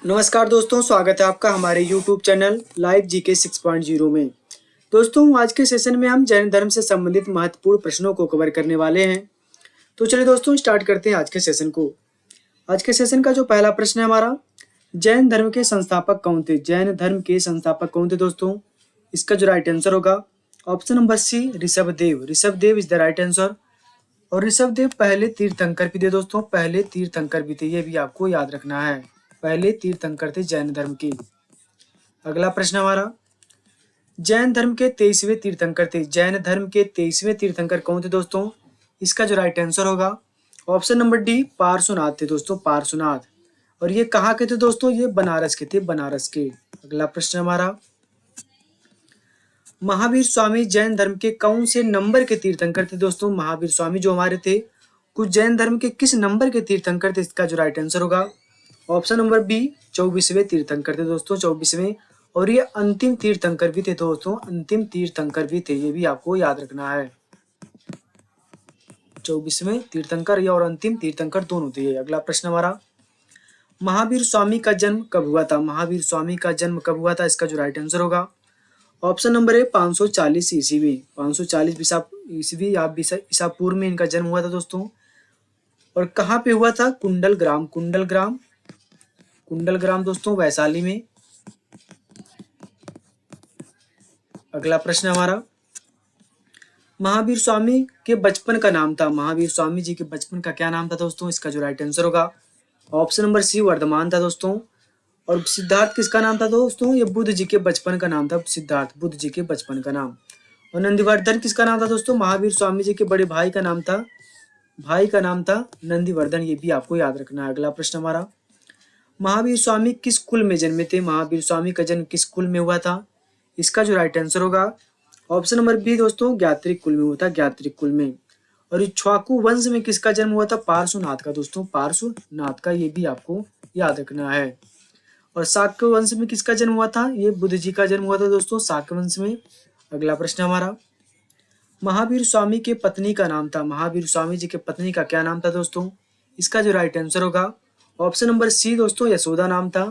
नमस्कार दोस्तों, स्वागत है आपका हमारे YouTube चैनल लाइव जीके 6.0 में। दोस्तों, आज के सेशन में हम जैन धर्म से संबंधित महत्वपूर्ण प्रश्नों को कवर करने वाले हैं। तो चलिए दोस्तों, स्टार्ट करते हैं आज के सेशन को। आज के सेशन का जो पहला प्रश्न है हमारा, जैन धर्म के संस्थापक कौन थे? जैन धर्म के संस्थापक कौन थे दोस्तों? इसका जो राइट आंसर होगा option number C, Rishabhdev. Rishabhdev is the right answer. और ऋषभदेव पहले तीर्थंकर भी थे दोस्तों, पहले तीर्थंकर भी थे, ये भी आपको याद रखना है। पहले तीर्थंकर थे जैन धर्म के। अगला प्रश्न हमारा, जैन धर्म के 23वें तीर्थंकर थे। जैन धर्म के 23वें तीर्थंकर कौन थे दोस्तों? इसका जो राइट आंसर होगा ऑप्शन नंबर डी, पार्श्वनाथ थे दोस्तों, पार्श्वनाथ। और ये कहाँ के थे दोस्तों? ये बनारस के थे, बनारस के। अगला प्रश्न हमारा, महावीर स्वामी जैन धर्म के कौन से नंबर के तीर्थंकर थे दोस्तों? महावीर स्वामी जो हमारे थे, कुछ जैन धर्म के किस नंबर के तीर्थंकर थे? इसका जो राइट आंसर होगा ऑप्शन नंबर बी, 24वें तीर्थंकर थे दोस्तों, 24वें। और ये अंतिम तीर्थंकर भी थे दोस्तों, अंतिम तीर्थंकर भी थे, ये भी आपको याद रखना है। 24वें तीर्थंकर ये और अंतिम तीर्थंकर दोनों थे। अगला प्रश्न हमारा, महावीर स्वामी का जन्म कब हुआ था? महावीर स्वामी का जन्म कब हुआ था? इसका जो राइट आंसर होगा ऑप्शन नंबर ए, 540 ईस्वी में। 540 ईस्वी या ईसा पूर्व में इनका जन्म हुआ था दोस्तों। और कहाँ पे हुआ था? कुंडल ग्राम, कुंडल ग्राम, कुंडल ग्राम दोस्तों, वैशाली में। अगला प्रश्न हमारा, महावीर स्वामी के बचपन का नाम था। महावीर स्वामी जी के बचपन का क्या नाम था दोस्तों? इसका जो राइट आंसर होगा ऑप्शन नंबर सी, वर्धमान था दोस्तों। और सिद्धार्थ किसका नाम था दोस्तों? ये बुद्ध जी के बचपन का नाम था, सिद्धार्थ, बुद्ध जी के बचपन का नाम। और नंदीवर्धन किसका नाम था दोस्तों? महावीर स्वामी जी के बड़े भाई का नाम था, भाई का नाम था नंदीवर्धन, ये भी आपको याद रखना है। अगला प्रश्न हमारा, महावीर स्वामी किस कुल में जन्मे थे? महावीर स्वामी का जन्म किस कुल में हुआ था? इसका जो राइट आंसर होगा ऑप्शन नंबर बी दोस्तों, ज्ञात्रिक कुल में हुआ था, ज्ञात्रिक कुल में। और इक्ष्वाकु वंश में किसका जन्म हुआ था? पार्श्वनाथ का दोस्तों, पार्श्वनाथ का, ये भी आपको याद रखना है। और शाक्य वंश में किसका जन्म हुआ था? ये बुद्ध जी का जन्म हुआ था दोस्तों, शाक्य वंश में। अगला प्रश्न हमारा, महावीर स्वामी के पत्नी का नाम था। महावीर स्वामी जी के पत्नी का क्या नाम था दोस्तों? इसका जो राइट आंसर होगा ऑप्शन नंबर सी दोस्तों, यशोदा नाम था।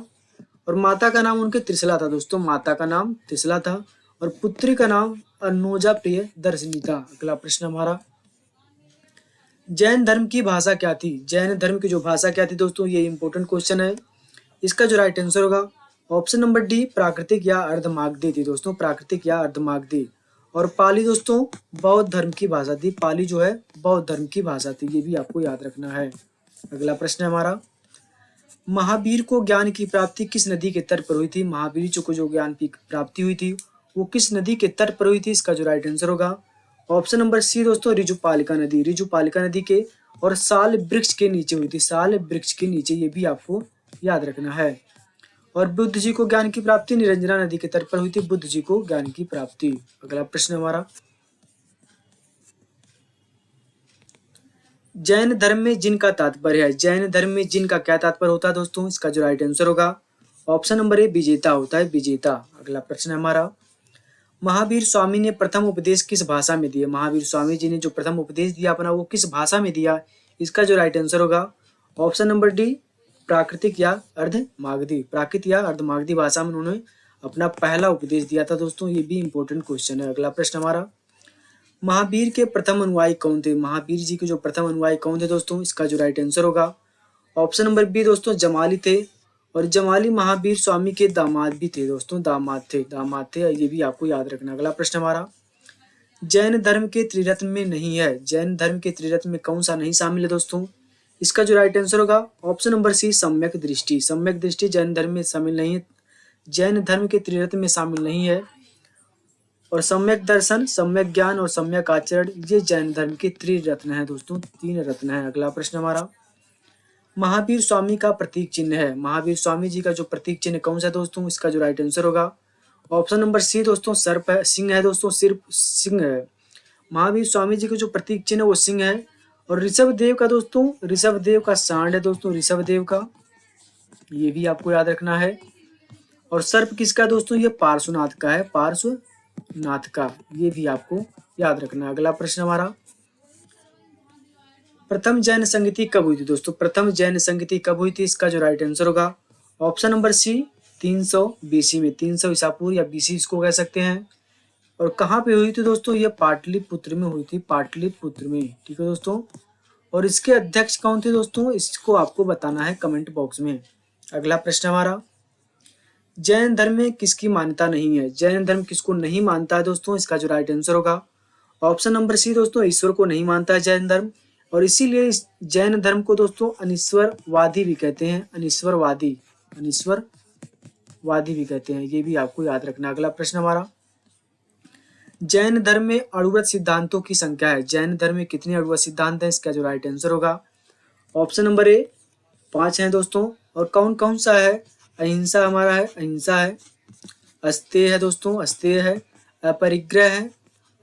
और माता का नाम उनके त्रिशला था दोस्तों, माता का नाम त्रिशला था। और पुत्री का नाम अनुजा प्रिय दर्शनी था। अगला प्रश्न हमारा, जैन धर्म की भाषा क्या थी? जैन धर्म की जो भाषा क्या थी दोस्तों? ये इंपॉर्टेंट क्वेश्चन है। इसका जो राइट आंसर होगा ऑप्शन नंबर डी, प्राकृतिक या अर्धमागधी थी दोस्तों, प्राकृतिक या अर्धमागधी। और पाली दोस्तों बौद्ध धर्म की भाषा थी, पाली जो है बौद्ध धर्म की भाषा थी, ये भी आपको याद रखना है। अगला प्रश्न है हमारा, महावीर को ज्ञान की प्राप्ति किस नदी के तट पर हुई थी? महावीर जी को जो ज्ञान की प्राप्ति हुई थी वो किस नदी के तट पर हुई थी? इसका जो राइट आंसर होगा ऑप्शन नंबर सी दोस्तों, ऋजुपालिका नदी, ऋजुपालिका नदी के और साल वृक्ष के नीचे हुई थी, साल वृक्ष के नीचे, ये भी आपको याद रखना है। और बुद्ध जी को ज्ञान की प्राप्ति निरंजना नदी के तट पर हुई थी, बुद्ध जी को ज्ञान की प्राप्ति। अगला प्रश्न हमारा, जैन धर्म में जिन का तात्पर्य है। जैन धर्म में जिन का क्या तात्पर्य होता है दोस्तों? इसका जो राइट आंसर होगा ऑप्शन नंबर ए, विजेता होता है, विजेता। अगला प्रश्न है हमारा, महावीर स्वामी ने प्रथम उपदेश किस भाषा में दिया? महावीर स्वामी जी ने जो प्रथम उपदेश दिया अपना, वो किस भाषा में दिया? इसका जो राइट आंसर होगा ऑप्शन नंबर डी, प्राकृतिक या अर्धमागधी, प्राकृत या अर्धमागधी भाषा में उन्होंने अपना पहला उपदेश दिया था दोस्तों, ये भी इंपॉर्टेंट क्वेश्चन है। अगला प्रश्न हमारा, महावीर के प्रथम अनुयायी कौन थे? महावीर जी के जो प्रथम अनुयायी कौन थे दोस्तों? इसका जो राइट आंसर होगा ऑप्शन नंबर बी दोस्तों, जमाली थे। और जमाली महावीर स्वामी के दामाद भी थे दोस्तों, दामाद थे, दामाद थे, ये भी आपको याद रखना। अगला प्रश्न हमारा, जैन धर्म के त्रिरत्न में नहीं है। जैन धर्म के त्रिरत्न में कौन सा नहीं शामिल है दोस्तों? इसका जो राइट आंसर होगा ऑप्शन नंबर सी, सम्यक दृष्टि। सम्यक दृष्टि जैन धर्म में शामिल नहीं है, जैन धर्म के त्रिरत्न में शामिल नहीं है। और सम्यक दर्शन, सम्यक ज्ञान और सम्यक आचरण, ये जैन धर्म के त्रिरत्न है दोस्तों, 3 रत्न है। अगला प्रश्न हमारा, महावीर स्वामी का प्रतीक चिन्ह है। महावीर स्वामी जी का जो प्रतीक चिन्ह कौन सा है दोस्तों? इसका जो राइट आंसर होगा ऑप्शन नंबर सी दोस्तों, सर्प है, सिंह है दोस्तों, सिर्फ सिंह है। महावीर स्वामी जी का जो प्रतीक चिन्ह है वो सिंह है। और ऋषभ देव का दोस्तों, ऋषभ देव का सांड है दोस्तों, ऋषभ देव का, ये भी आपको याद रखना है। और सर्प किसका दोस्तों? ये पार्श्वनाथ का है, पार्श्वनाथ का, ये भी आपको याद रखना है। अगला प्रश्न हमारा, प्रथम जैन संगति कब हुई थी दोस्तों? प्रथम जैन संगति कब हुई थी? इसका जो राइट आंसर होगा ऑप्शन नंबर सी 300 BC में, 300 ईसा पूर्व या BC इसको कह सकते हैं। और कहाँ पे हुई थी दोस्तों? ये पाटलिपुत्र में हुई थी, पाटलिपुत्र में। ठीक है दोस्तों। और इसके अध्यक्ष कौन थे दोस्तों? इसको आपको बताना है कमेंट बॉक्स में। अगला प्रश्न हमारा, जैन धर्म में किसकी मान्यता नहीं है? जैन धर्म किसको नहीं मानता है दोस्तों? इसका जो राइट आंसर होगा ऑप्शन नंबर सी दोस्तों, ईश्वर को नहीं मानता है जैन धर्म। और इसीलिए इस जैन धर्म को दोस्तों अनीश्वरवादी भी कहते हैं, अनीश्वरवादी, अनीश्वरवादी भी कहते हैं। ये भी आपको याद रखना। अगला प्रश्न हमारा, जैन धर्म में अणुव्रत सिद्धांतों की संख्या है? जैन धर्म में कितने अणुव्रत सिद्धांत है? इसका जो राइट आंसर होगा ऑप्शन नंबर ए 5 है दोस्तों। और कौन कौन सा है? अहिंसा हमारा है, अहिंसा है, अस्तेय है दोस्तों, अस्तेय है, अपरिग्रह है,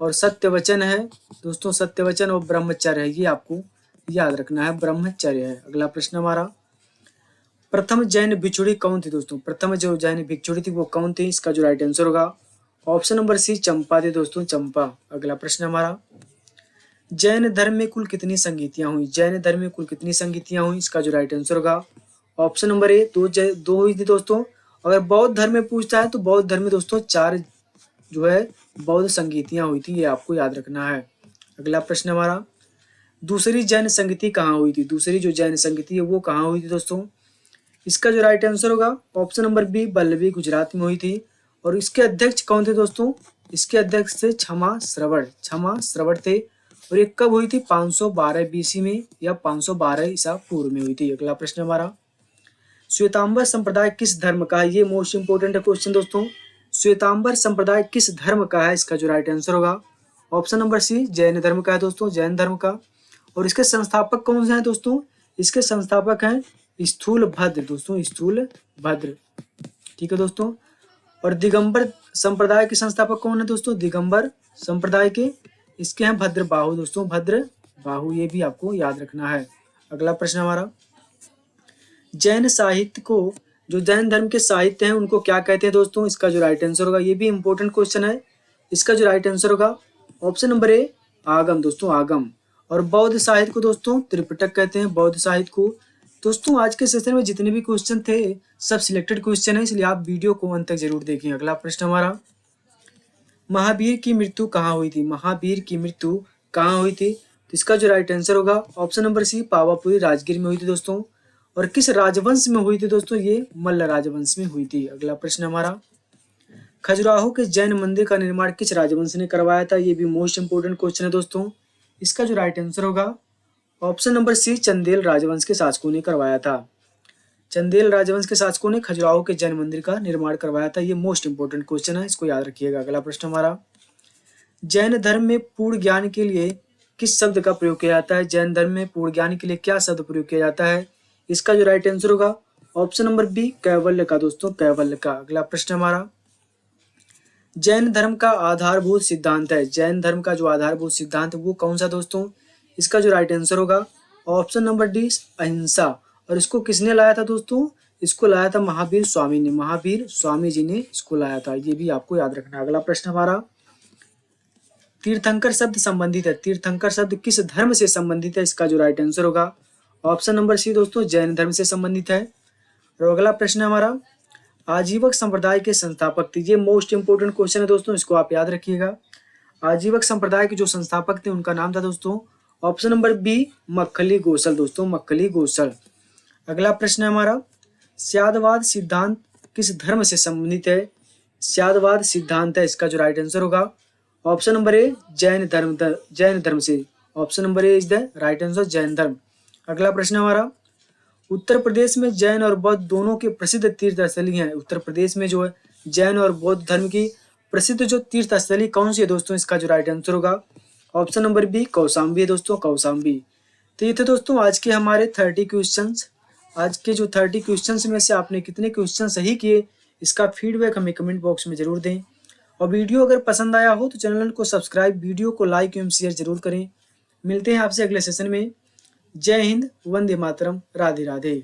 और सत्य वचन है दोस्तों, सत्य वचन, और ब्रह्मचर्य है। ये आपको याद रखना है, ब्रह्मचर्य है। अगला प्रश्न हमारा, प्रथम जैन भिक्षुणी कौन थी दोस्तों? प्रथम जो जैन भिक्षुणी थी वो कौन थी? इसका जो राइट आंसर होगा ऑप्शन नंबर सी चंपा थी दोस्तों, चंपा। अगला प्रश्न हमारा, जैन धर्म में कुल कितनी संगीतियां हुई? जैन धर्म में कुल कितनी संगीतियां हुई? इसका जो राइट आंसर होगा ऑप्शन नंबर ए दो हुई थी दोस्तों। अगर बौद्ध धर्म में पूछता है तो बौद्ध धर्म में दोस्तों 4 जो है बौद्ध संगीतियां हुई थी। ये आपको याद रखना है। अगला प्रश्न हमारा, दूसरी जैन संगीति कहाँ हुई थी? दूसरी जो जैन संगीति है वो कहाँ हुई थी दोस्तों? इसका जो राइट आंसर होगा option number B Vallabhi, Gujarat में हुई थी। और इसके अध्यक्ष कौन थे दोस्तों? इसके अध्यक्ष थे क्षमा श्रवण थे। और ये कब हुई थी? 512 BC में या 512 ईसा पूर्व में हुई थी। अगला प्रश्न हमारा, श्वेतांबर संप्रदाय किस धर्म का है? ये मोस्ट इंपोर्टेंट क्वेश्चन दोस्तों। श्वेतांबर संप्रदाय किस धर्म का है? इसका जो राइट आंसर होगा ऑप्शन नंबर सी जैन धर्म का है दोस्तों, जैन धर्म का। और इसके संस्थापक कौन से हैं दोस्तों? इसके संस्थापक हैं स्थूलभद्र दोस्तों, स्थूलभद्र। ठीक है दोस्तों। और दिगंबर संप्रदाय के संस्थापक कौन है दोस्तों? दिगंबर संप्रदाय के इसके हैं भद्रबाहु दोस्तों, भद्रबाहु। ये भी आपको याद रखना है। अगला प्रश्न हमारा, जैन साहित्य को, जो जैन धर्म के साहित्य हैं उनको क्या कहते हैं दोस्तों? इसका जो राइट आंसर होगा, ये भी इंपॉर्टेंट क्वेश्चन है। इसका जो राइट आंसर होगा ऑप्शन नंबर ए आगम दोस्तों, आगम। और बौद्ध साहित्य को दोस्तों त्रिपिटक कहते हैं, बौद्ध साहित्य को। दोस्तों आज के सेशन में जितने भी क्वेश्चन थे सब सिलेक्टेड क्वेश्चन है, इसलिए आप वीडियो को अंत तक जरूर देखें। अगला प्रश्न हमारा, महावीर की मृत्यु कहाँ हुई थी? महावीर की मृत्यु कहाँ हुई थी? तो इसका जो राइट आंसर होगा option number C Pawapuri, Rajgir में हुई थी दोस्तों। और किस राजवंश में हुई थी दोस्तों? ये मल्ल राजवंश में हुई थी। अगला प्रश्न हमारा, खजुराहो के जैन मंदिर का निर्माण किस राजवंश ने करवाया था? ये भी मोस्ट इंपोर्टेंट क्वेश्चन है दोस्तों। इसका जो राइट आंसर होगा ऑप्शन नंबर सी चंदेल राजवंश के शासकों ने करवाया था। चंदेल राजवंश के शासकों ने खजुराहो के जैन मंदिर का निर्माण करवाया था। ये मोस्ट इंपोर्टेंट क्वेश्चन है, इसको याद रखिएगा। अगला प्रश्न हमारा, जैन धर्म में पूर्ण ज्ञान के लिए किस शब्द का प्रयोग किया जाता है? जैन धर्म में पूर्ण ज्ञान के लिए क्या शब्द प्रयोग किया जाता है? इसका जो राइट आंसर होगा ऑप्शन नंबर बी कैवल्य का दोस्तों, कैवल्य का। अगला प्रश्न हमारा, जैन धर्म का आधारभूत सिद्धांत है, जैन धर्म का जो आधारभूत सिद्धांत है वो कौन सा दोस्तों? इसका जो राइट आंसर होगा ऑप्शन नंबर डी अहिंसा। और इसको किसने लाया था दोस्तों? इसको लाया था महावीर स्वामी ने, महावीर स्वामी जी ने इसको लाया था। ये भी आपको याद रखना। अगला प्रश्न हमारा, तीर्थंकर शब्द संबंधित है, तीर्थंकर शब्द किस धर्म से संबंधित है? इसका जो राइट आंसर होगा ऑप्शन नंबर सी दोस्तों जैन धर्म से संबंधित है। और अगला प्रश्न हमारा, आजीवक संप्रदाय के संस्थापक थे। ये मोस्ट इंपोर्टेंट क्वेश्चन है दोस्तों, इसको आप याद रखिएगा। आजीवक संप्रदाय के जो संस्थापक थे उनका नाम था दोस्तों option number B Makkhali Gosal दोस्तों, मक्खली गोसल। अगला प्रश्न है हमारा, स्यादवाद सिद्धांत किस धर्म से संबंधित है? स्यादवाद सिद्धांत है, इसका जो राइट आंसर होगा ऑप्शन नंबर ए जैन धर्म से। Option number A is the right answer, Jain धर्म। अगला प्रश्न हमारा, उत्तर प्रदेश में जैन और बौद्ध दोनों के प्रसिद्ध तीर्थ स्थली हैं। उत्तर प्रदेश में जो है जैन और बौद्ध धर्म की प्रसिद्ध जो तीर्थ स्थली कौन सी है दोस्तों? इसका जो राइट आंसर होगा ऑप्शन नंबर बी कौशाम्बी है दोस्तों, कौशाम्बी। तो ये थे दोस्तों आज के हमारे 30 क्वेश्चंस। आज के जो 30 क्वेश्चंस में से आपने कितने क्वेश्चन सही किए इसका फीडबैक हमें कमेंट बॉक्स में जरूर दें। और वीडियो अगर पसंद आया हो तो चैनल को सब्सक्राइब, वीडियो को लाइक एवं शेयर जरूर करें। मिलते हैं आपसे अगले सेशन में। जय हिंद, वंदे मातरम, राधे राधे।